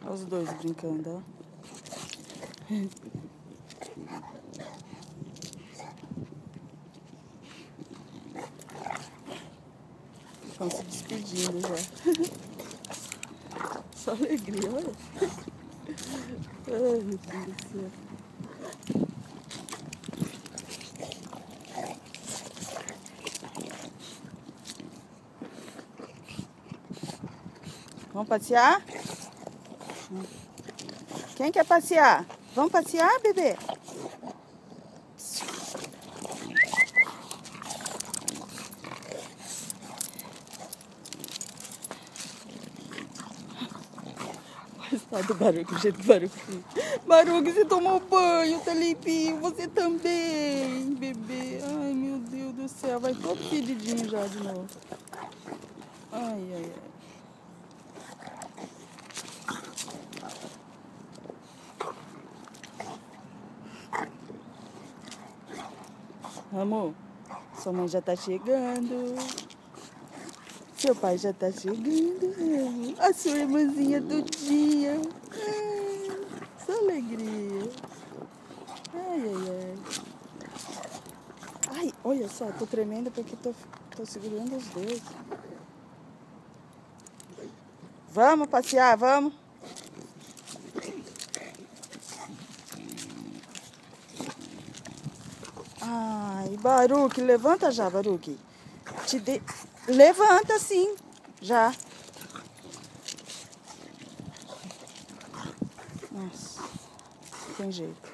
Olha os dois brincando, ó. Estão se despedindo já. Só alegria, olha. Ai, meu Deus do céu. Vamos passear? Quem quer passear? Vamos passear, bebê? Olha do Baruque, o jeito do Baruque. Baruque, você tomou banho, tá limpinho. Você também, bebê. Ai, meu Deus do céu. Vai todo fedidinho já de novo. Ai, ai, ai. Amor, sua mãe já tá chegando. Seu pai já tá chegando, amor. A sua irmãzinha do dia. Ai, só alegria. Ai, ai, ai. Ai, olha só, tô tremendo porque tô segurando os dedos. Vamos passear, vamos? Ai, Baruque, levanta já, Baruque. Levanta sim, já. Nossa, não tem jeito.